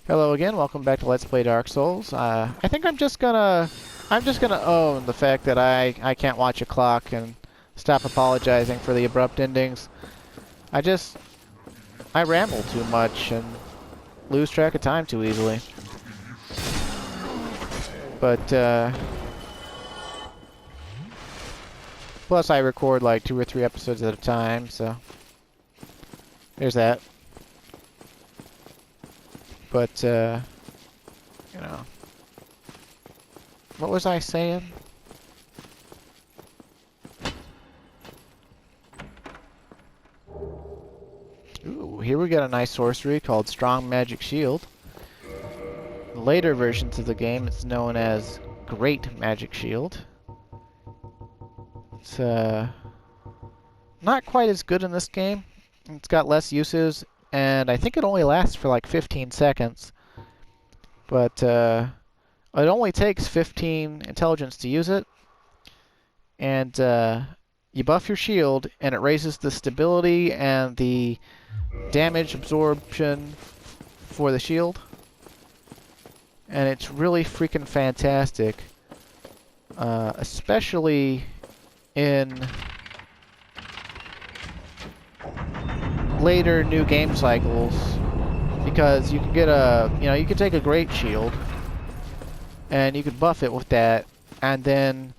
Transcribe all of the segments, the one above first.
Hello again, welcome back to Let's Play Dark Souls. I think I'm just gonna own the fact that I can't watch a clock and stop apologizing for the abrupt endings. I ramble too much and lose track of time too easily. But, plus I record like 2 or 3 episodes at a time, so there's that. But, you know, what was I saying? Ooh, here we got a nice sorcery called Strong Magic Shield. In later versions of the game, it's known as Great Magic Shield. It's, not quite as good in this game. It's got less uses, and I think it only lasts for like 15 seconds. But, it only takes 15 intelligence to use it. And, you buff your shield, and it raises the stability and the damage absorption for the shield. And it's really freaking fantastic. Especially in later new game cycles. Because you can get you can take a great shield and you can buff it with that, and then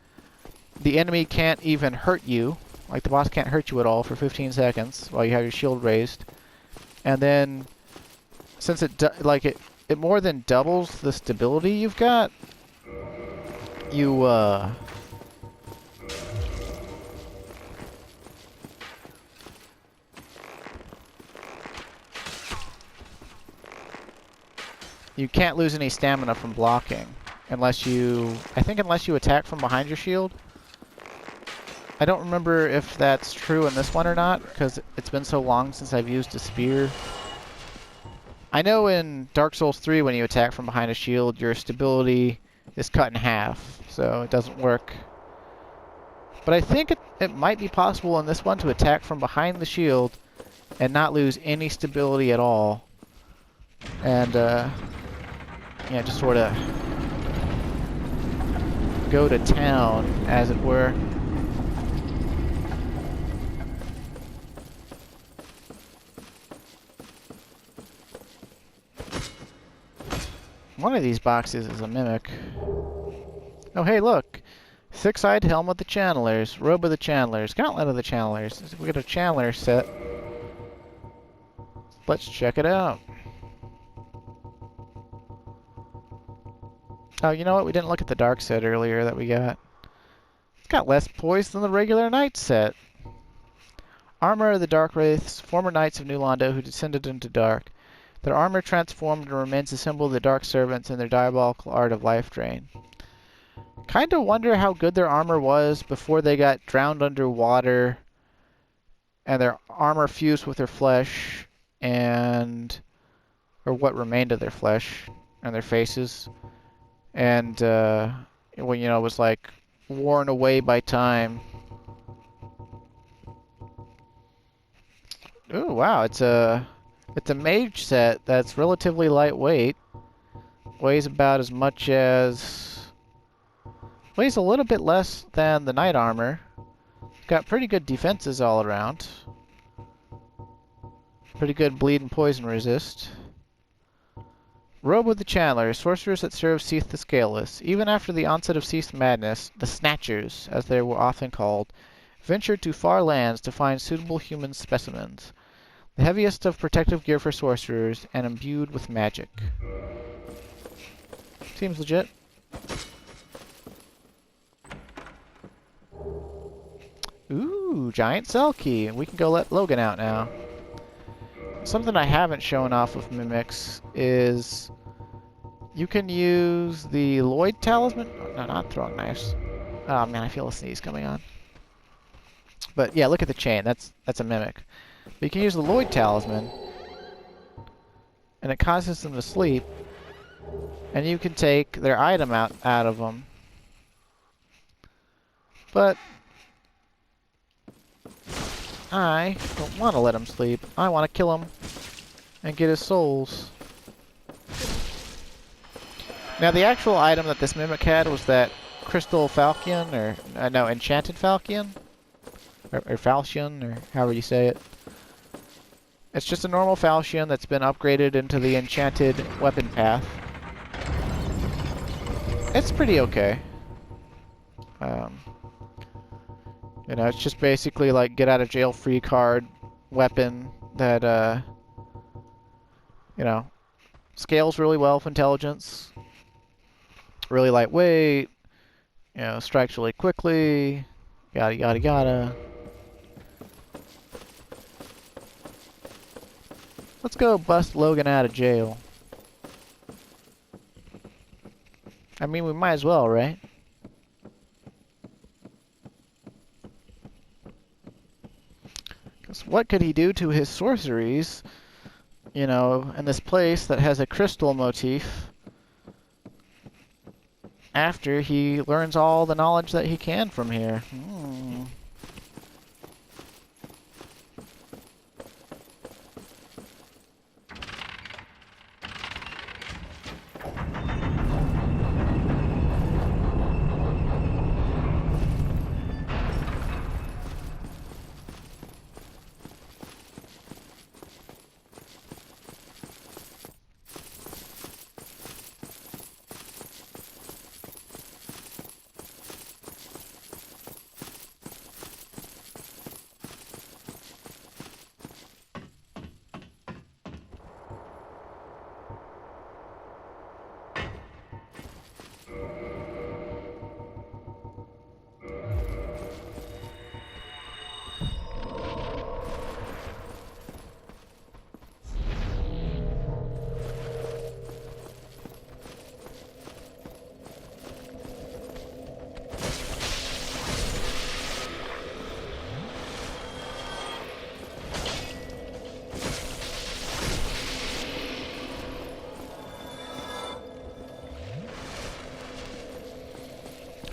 the enemy can't even hurt you. Like, the boss can't hurt you at all for 15 seconds while you have your shield raised. And then, since it more than doubles the stability you've got, you can't lose any stamina from blocking unless you attack from behind your shield. I don't remember if that's true in this one or not, because it's been so long since I've used a spear. I know in Dark Souls 3, when you attack from behind a shield, your stability is cut in half, so it doesn't work. But I think it might be possible in this one to attack from behind the shield and not lose any stability at all. And, yeah, just sort of go to town, as it were. One of these boxes is a mimic. Oh, hey, look! Six-eyed helm of the channelers, robe of the channelers, gauntlet of the channelers. We got a channeler set. Let's check it out. Oh, you know what? We didn't look at the dark set earlier that we got. It's got less poise than the regular knight set. Armor of the Dark Wraiths, former knights of New Londo who descended into dark. Their armor transformed and remains a symbol of the Dark Servants and their diabolical art of life drain. Kinda wonder how good their armor was before they got drowned underwater and their armor fused with their flesh, or what remained of their flesh and their faces. And, when, it was like worn away by time. Ooh, wow, it's a mage set that's relatively lightweight. Weighs about as much as... weighs a little bit less than the knight armor. Got pretty good defenses all around. Pretty good bleed and poison resist. Robe of the Channeler, sorcerers that serve Seath the Scaleless. Even after the onset of Seath's madness, the Snatchers, as they were often called, ventured to far lands to find suitable human specimens. The heaviest of protective gear for sorcerers, and imbued with magic. Seems legit. Ooh, giant cell key. We can go let Logan out now. Something I haven't shown off with mimics is you can use the Lloyd Talisman. No, not throwing knives. Oh man, I feel a sneeze coming on. But yeah, look at the chain. That's a mimic. But you can use the Lloyd Talisman, and it causes them to sleep, and you can take their item out of them. But I don't want to let him sleep. I want to kill him and get his souls. Now the actual item that this mimic had was that crystal falchion, or no, enchanted falchion, or falchion, or however you say it. It's just a normal falchion that's been upgraded into the enchanted weapon path. It's pretty okay. You know, it's just basically like get out of jail free card weapon that, you know, scales really well with intelligence. Really lightweight, you know, strikes really quickly, yada yada yada. Let's go bust Logan out of jail. I mean, we might as well, right? Because what could he do to his sorceries, you know, in this place that has a crystal motif after he learns all the knowledge that he can from here?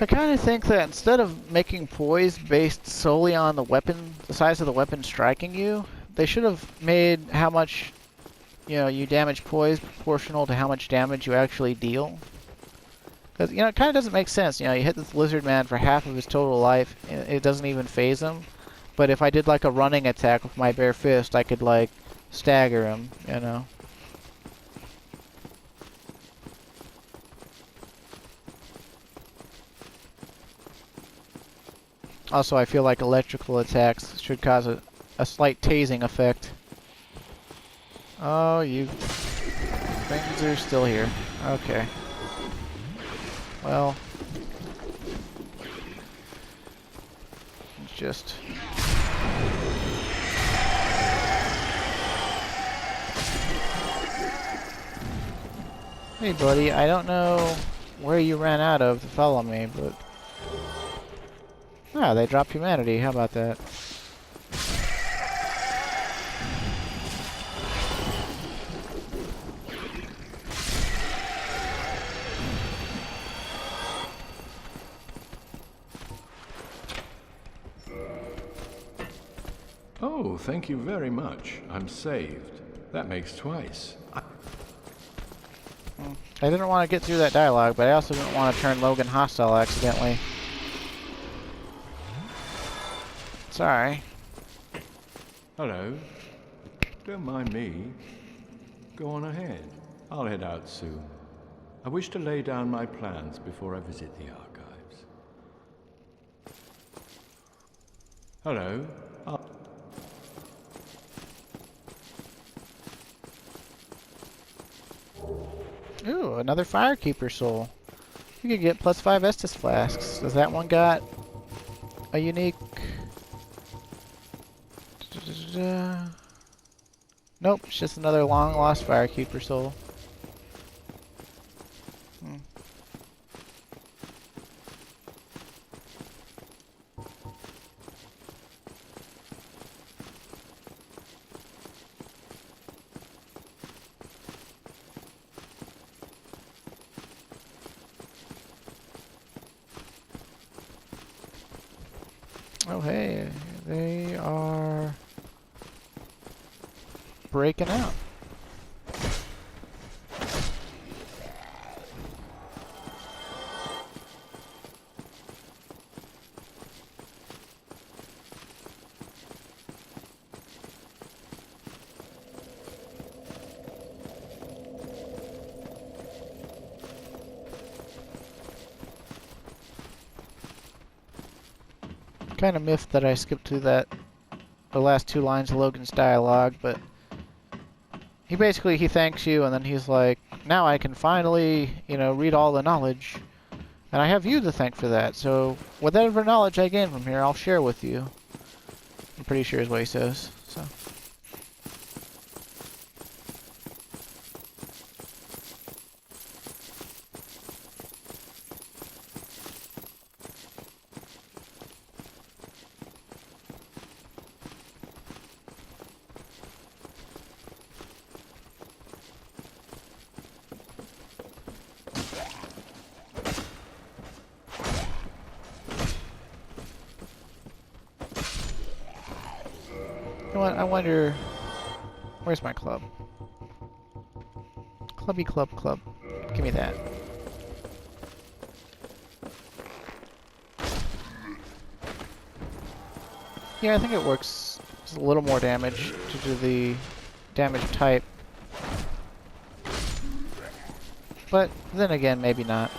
I kind of think that instead of making poise based solely on the weapon, the size of the weapon striking you, they should have made how much, you know, you damage poise proportional to how much damage you actually deal. Because, you know, it kind of doesn't make sense. You know, you hit this lizard man for half of his total life, it doesn't even phase him. But if I did like a running attack with my bare fist, I could like stagger him, you know. Also, I feel like electrical attacks should cause a slight tasing effect. Oh, you things are still here. Okay. Well, just hey, buddy. I don't know where you ran out of to follow me, but ah, they dropped humanity. How about that? Oh, thank you very much. I'm saved. That makes twice. I didn't want to get through that dialogue, but I also didn't want to turn Logan hostile accidentally. Sorry. Hello. Don't mind me. Go on ahead. I'll head out soon. I wish to lay down my plans before I visit the archives. Hello. Ooh, another Firekeeper soul. You could get +5 Estus flasks. Does that one got a unique? Nope, it's just another long lost Firekeeper soul. Oh hey, they are breaking out. Kind of miffed that I skipped through the last 2 lines of Logan's dialogue, but he thanks you, and then he's like, now I can finally, read all the knowledge. And I have you to thank for that, so whatever knowledge I gain from here, I'll share with you. I'm pretty sure is what he says, so. You know what, I wonder, where's my club? Clubby club club. Give me that. Yeah, I think it works. Just a little more damage due to the damage type. But then again, maybe not.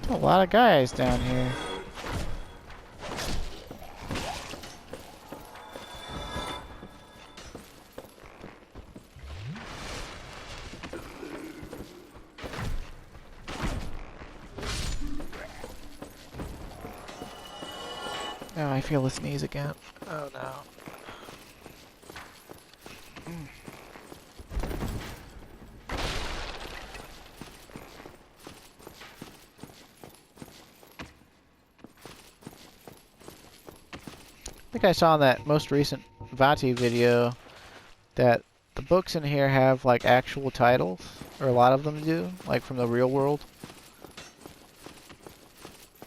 A lot of guys down here. Oh, I feel the sneeze again. Oh no. I think I saw in that most recent Vati video that the books in here have like actual titles, or a lot of them do, like from the real world.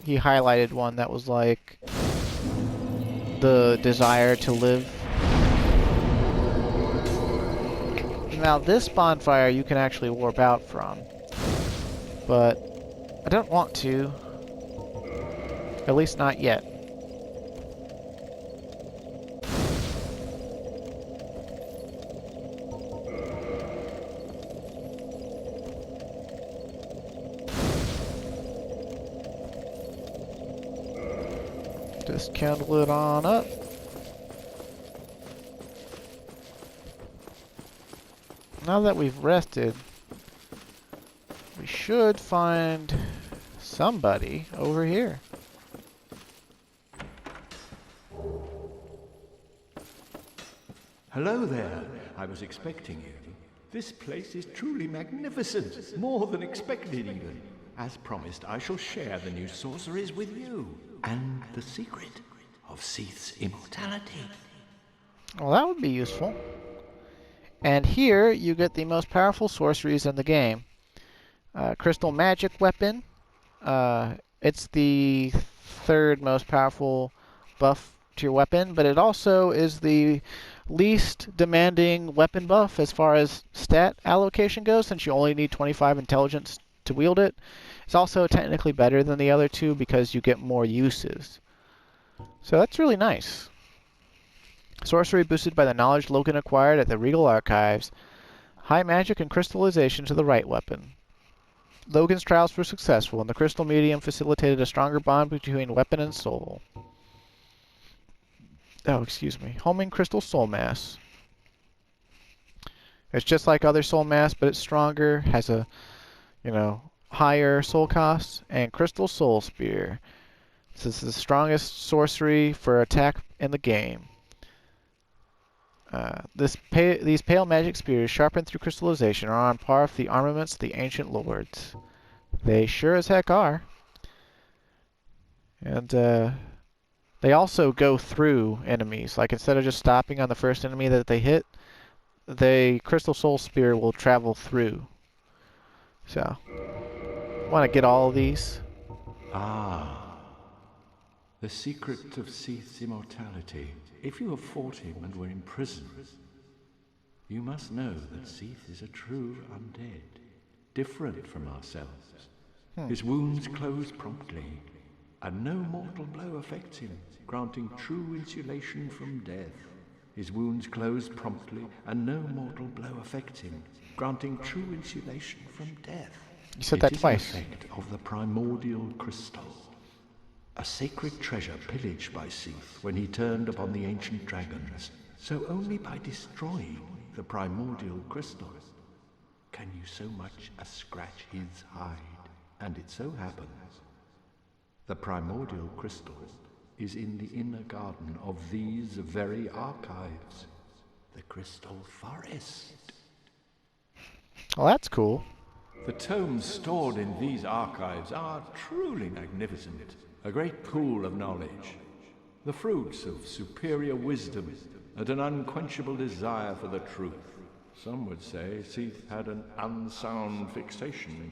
He highlighted one that was like the desire to live. Now this bonfire you can actually warp out from, but I don't want to, at least not yet. Just kindle it on up. Now that we've rested, we should find somebody over here. Hello there. I was expecting you. This place is truly magnificent. More than expected, even. As promised, I shall share the new sorceries with you. And the secret of Seath's immortality. Well, that would be useful. And here, you get the most powerful sorceries in the game. Crystal Magic Weapon. It's the 3rd most powerful buff to your weapon, but it also is the least demanding weapon buff as far as stat allocation goes, since you only need 25 intelligence to wield it. It's also technically better than the other 2 because you get more uses. So that's really nice. Sorcery boosted by the knowledge Logan acquired at the Regal Archives. High magic and crystallization to the right weapon. Logan's trials were successful, and the crystal medium facilitated a stronger bond between weapon and soul. Oh, excuse me. Homing crystal soul mass. It's just like other soul mass, but it's stronger, has a, higher soul cost, and crystal soul spear. This is the strongest sorcery for attack in the game. These pale magic spears, sharpened through crystallization, are on par with the armaments of the ancient lords. They sure as heck are. And they also go through enemies. Like instead of just stopping on the first enemy that they hit, the crystal soul spear will travel through. So, want to get all of these. Ah, the secret of Seath's immortality. If you have fought him and were in prison, you must know that Seath is a true undead, different from ourselves. His wounds close promptly, and no mortal blow affects him, granting true insulation from death. His wounds close promptly, and no mortal blow affects him, granting true insulation from death. You said that twice. It is an effect of the primordial crystal, a sacred treasure pillaged by Seath when he turned upon the ancient dragons. So only by destroying the primordial crystal can you so much as scratch his hide. And it so happens the primordial crystal is in the inner garden of these very archives, the Crystal Forest. Well, that's cool. The tomes stored in these archives are truly magnificent, a great pool of knowledge, the fruits of superior wisdom and an unquenchable desire for the truth. Some would say Seath had an unsound fixation,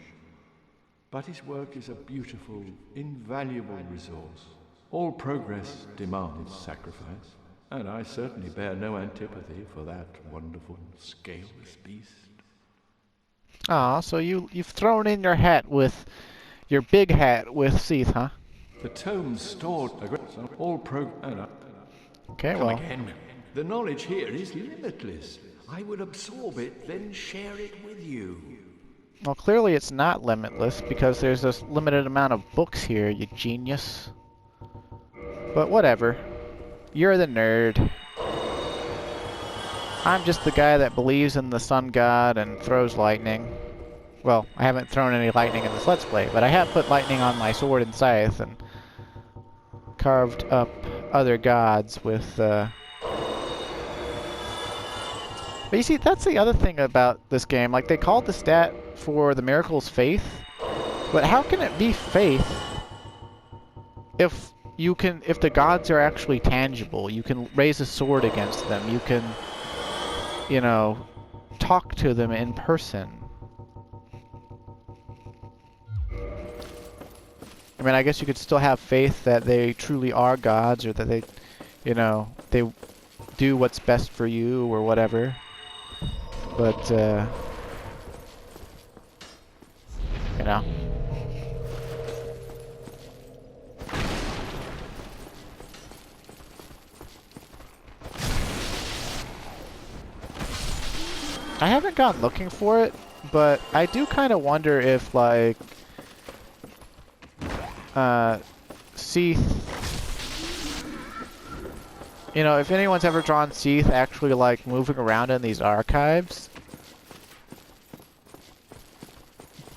but his work is a beautiful, invaluable resource. All progress demands sacrifice, and I certainly bear no antipathy for that wonderful, scaleless beast. Ah, so you've thrown in your hat with your big hat with Seath, huh? The tomes stored all Okay, Come well. again. The knowledge here is limitless. I will absorb it, then share it with you. Well, clearly it's not limitless because there's this limited amount of books here, you genius. But whatever. You're the nerd. I'm just the guy that believes in the sun god and throws lightning. Well, I haven't thrown any lightning in this Let's Play, but I have put lightning on my sword and scythe and carved up other gods with, But you see, that's the other thing about this game. Like, they called the stat for the miracles faith, but how can it be faith if the gods are actually tangible? You can raise a sword against them. You can, you know, talk to them in person. I mean, I guess you could still have faith that they truly are gods, or that they, you know, they do what's best for you or whatever. But, you know. I haven't gone looking for it, but I do kind of wonder if, like, Seath, you know, if anyone's ever drawn Seath actually, like, moving around in these archives,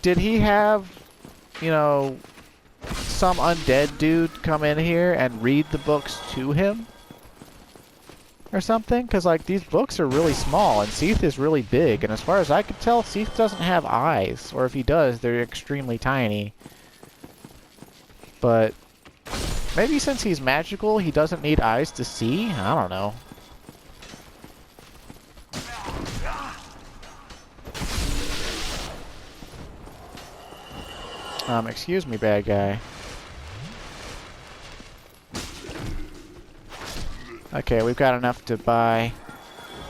did he have, you know, some undead dude come in here and read the books to him? Or something? Because, like, these books are really small, and Seath is really big, and as far as I could tell, Seath doesn't have eyes. Or if he does, they're extremely tiny. But maybe since he's magical, he doesn't need eyes to see? I don't know. Excuse me, bad guy. Okay, we've got enough to buy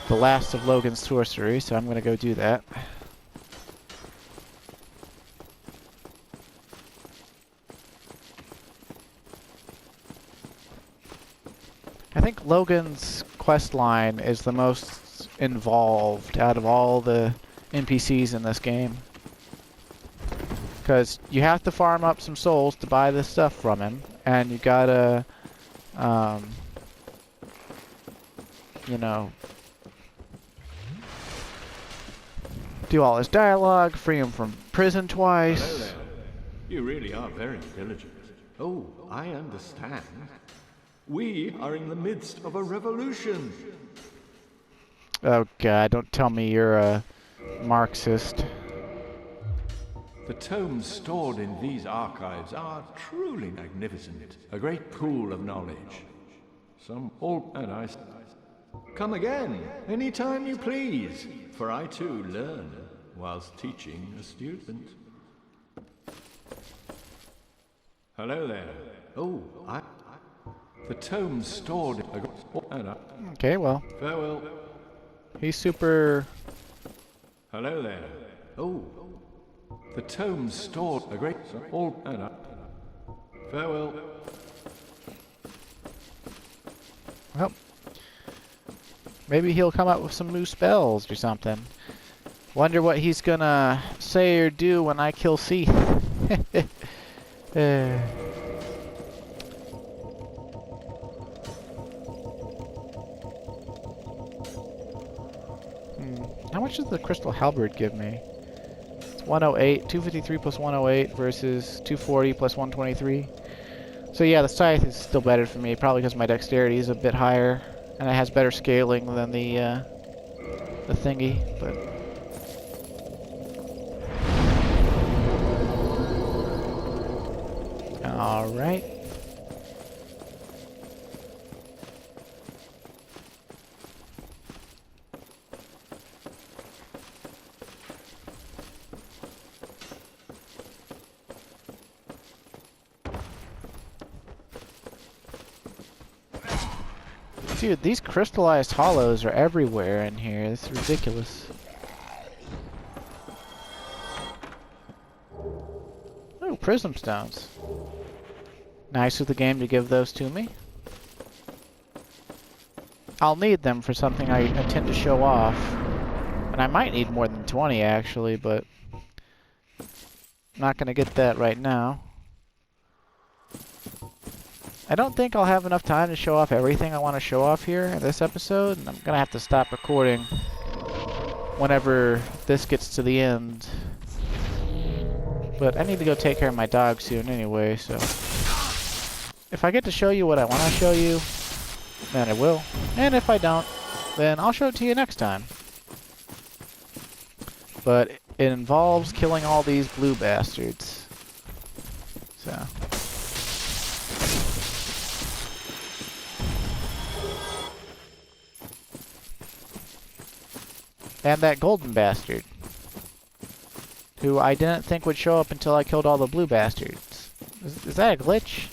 the last of Logan's sorcery, so I'm gonna go do that. I think Logan's quest line is the most involved out of all the NPCs in this game. Because you have to farm up some souls to buy this stuff from him, and you gotta, you know, do all his dialogue, free him from prison twice. Hello there. You really are very diligent. Oh, I understand. We are in the midst of a revolution. Oh god, don't tell me you're a Marxist. The tomes stored in these archives are truly magnificent, a great pool of knowledge. Come again, any time you please, for I too learn whilst teaching a student. Hello there. Oh, the tomes stored. Okay, well. Farewell. He's super. Hello there. Oh, the tomes stored a great. Farewell. Well, maybe he'll come up with some new spells or something. Wonder what he's gonna say or do when I kill Seath. How much does the Crystal Halberd give me? It's 108, 253 plus 108 versus 240 plus 123. So yeah, the Scythe is still better for me, probably because my dexterity is a bit higher, and it has better scaling than the thingy, but... Alright. Dude, these crystallized hollows are everywhere in here. It's ridiculous. Oh, prism stones. Nice of the game to give those to me. I'll need them for something I intend to show off. And I might need more than 20 actually, but I'm not going to get that right now. I don't think I'll have enough time to show off everything I want to show off here in this episode, and I'm going to have to stop recording whenever this gets to the end. But I need to go take care of my dog soon anyway, so... If I get to show you what I want to show you, then I will. And if I don't, then I'll show it to you next time. But it involves killing all these blue bastards. So... And that golden bastard, who I didn't think would show up until I killed all the blue bastards. Is that a glitch?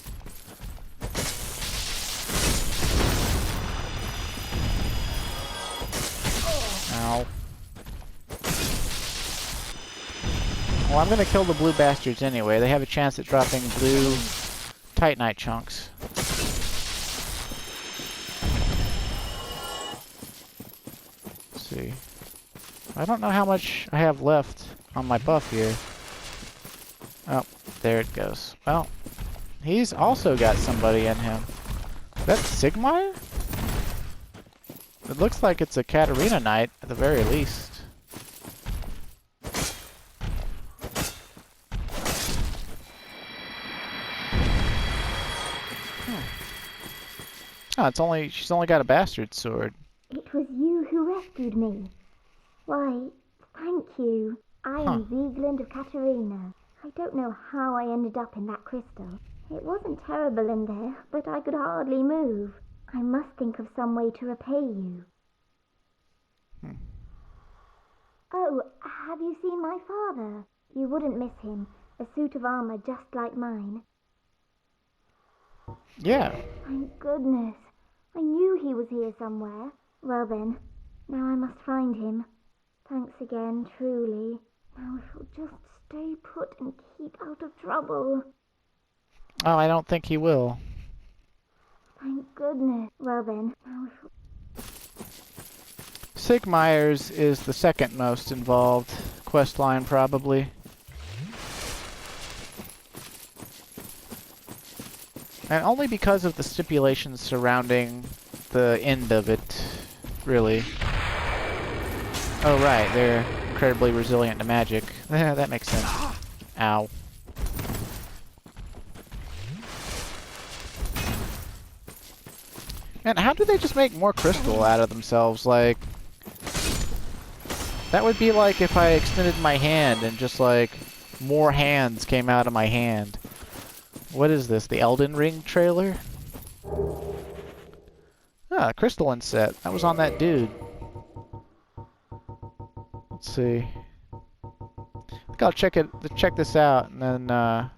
Ow. Well, I'm gonna kill the blue bastards anyway. They have a chance at dropping blue Titanite chunks. Let's see. I don't know how much I have left on my buff here. Oh, there it goes. Well, he's also got somebody in him. Is that Sigmire? It looks like it's a Katarina Knight, at the very least. Oh, she's only got a bastard sword. It was you who rescued me. Why, thank you. I am Vigeland of Katarina. I don't know how I ended up in that crystal. It wasn't terrible in there, but I could hardly move. I must think of some way to repay you. Oh, have you seen my father? You wouldn't miss him. A suit of armor just like mine. Yeah. Thank goodness. I knew he was here somewhere. Well then, now I must find him. Thanks again, truly. Now if you'll just stay put and keep out of trouble. Oh, I don't think he will. Thank goodness. Well then, now if Sigmire's is the second most involved quest line, probably. And only because of the stipulations surrounding the end of it, really. Oh right, they're incredibly resilient to magic. Yeah, that makes sense. Ow. And how do they just make more crystal out of themselves? Like, that would be like if I extended my hand and just like more hands came out of my hand. What is this? The Elden Ring trailer? Ah, crystalline set. That was on that dude. Let's see. I think I'll check this out, and then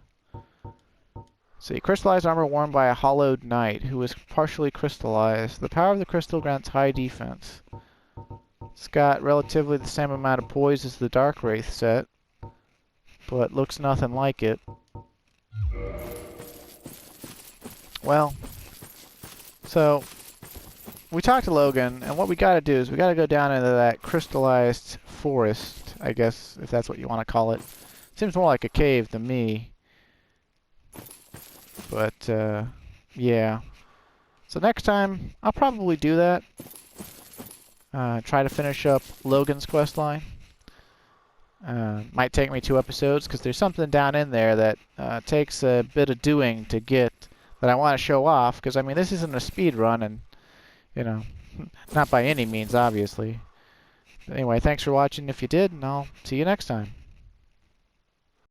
see. Crystallized armor worn by a hollowed knight who is partially crystallized. The power of the crystal grants high defense. It's got relatively the same amount of poise as the Dark Wraith set, but looks nothing like it. well, so we talked to Logan, and what we got to do is we got to go down into that crystallized forest, I guess, if that's what you want to call it. Seems more like a cave to me. But, yeah. So next time, I'll probably do that. Try to finish up Logan's questline. Might take me 2 episodes, because there's something down in there that takes a bit of doing to get that I want to show off. Because, I mean, this isn't a speed run, and, you know, not by any means, obviously. Anyway, thanks for watching if you did, and I'll see you next time.